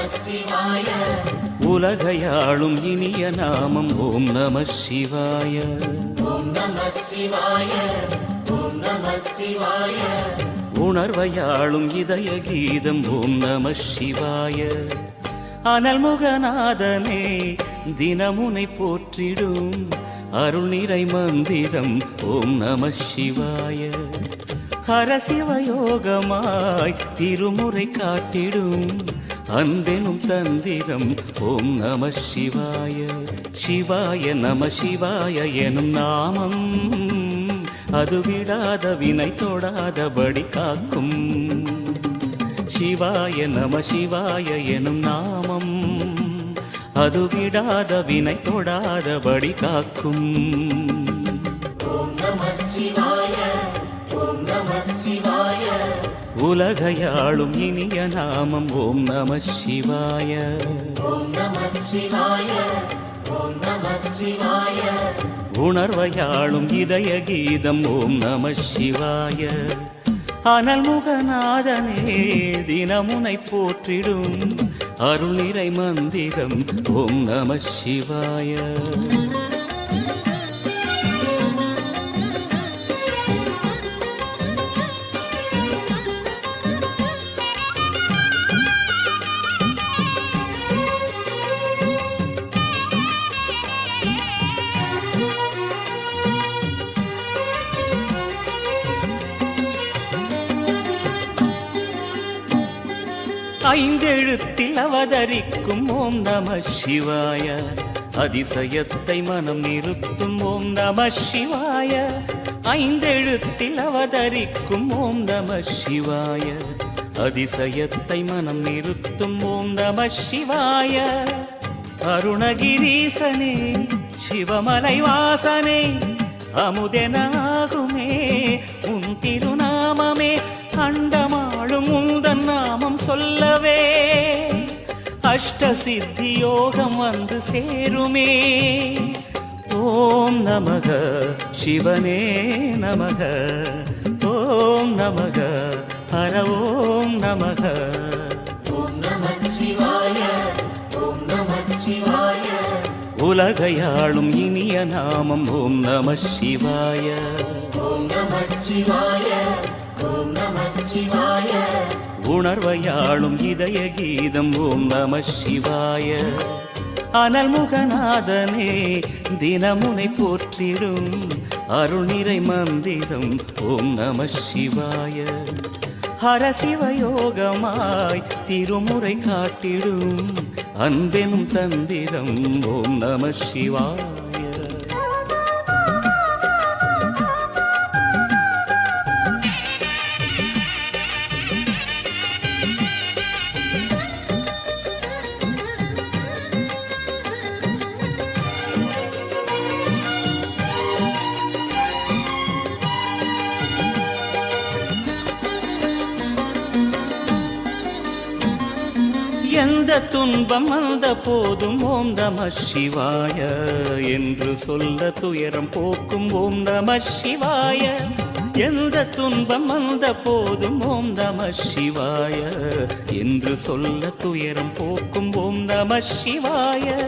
சிவாய. உலகையாளும் இனிய நாமம் ஓம் நம சிவாய. ஓம் நம சிவாய. ஓம் நம சிவாய. உணர்வையாளும் இதய கீதம் ஓம் நம சிவாய. அனல்முகநாதனே தினமுனை போற்றிடும் அருள் நிறை மந்திரம் ஓம் நம சிவாய. ஹரசிவயோகமாய் திருமுறை காட்டிடும் அன்பெனும் தந்திரம் ஓம் நம சிவாய. சிவாய நம சிவாய எனும் நாமம் அது விடாத வினை தொடாதபடி காக்கும். சிவாய நம சிவாய எனும் நாமம் அது விடாத வினை தொடாதபடி காக்கும். ஓம் நம சிவாய. ஓம் நம சிவாய. உலகையாளும் இனிய நாமம் ஓம் நம சிவாய. ஓம் நம சிவாய. ஓம் நம சிவாய. உணர்வையாளும் இதய கீதம் ஓம் நம சிவாய. அனல்முகநாதனே தினமுனை போற்றிடும் அருள் நிறை மந்திரம் ஓம் நம சிவாய. ஐந்தெழுத்தில் அவதரிக்கும் ஓம் நம சிவாய. அதிசயத்தை மனம் நிறுத்தும் ஓம் நம சிவாய. ஐந்தெழுத்தில் அவதரிக்கும் ஓம் நம சிவாய. அதிசயத்தை மனம் நிறுத்தும் ஓம் நம சிவாய. அருணகிரீசனே சிவமலை வாசனே அமுதனாகுமே உன் திருநாமமே. அண்டமாளும் உந்தன் நாமம் சொல்லவே அஷ்ட சித்தி யோகம் வந்து சேருமே. ஓம் நமக சிவனே நமக. ஓம் நமக ஹர ஓம் நமக. ஓம் நம சிவாய. ஓம் நம சிவாய. உலகையாளும் இனிய நாமம் ஓம் நம சிவாய. ஓம் நம சிவாய. ஓம் நம சிவாய. உணர்வையாளும் இதய கீதம் ஓம் நம சிவாய. அனல்முகநாதனே தினமுனை போற்றிடும் அருள் நிறை மந்திரம் ஓம் நம சிவாய. ஹரசிவயோகமாய் திருமுறை காட்டிடும் அன்பெனும் தந்திரம் ஓம் நம சிவாய. எந்த துன்பம் வந்த போதும் ஓம் நம சிவாய என்று சொல்ல துயரம் போக்கும் ஓம் நம சிவாய. எந்த துன்பம் வந்த போதும் ஓம் நம சிவாய என்று சொல்ல துயரம் போக்கும் ஓம் நம சிவாய.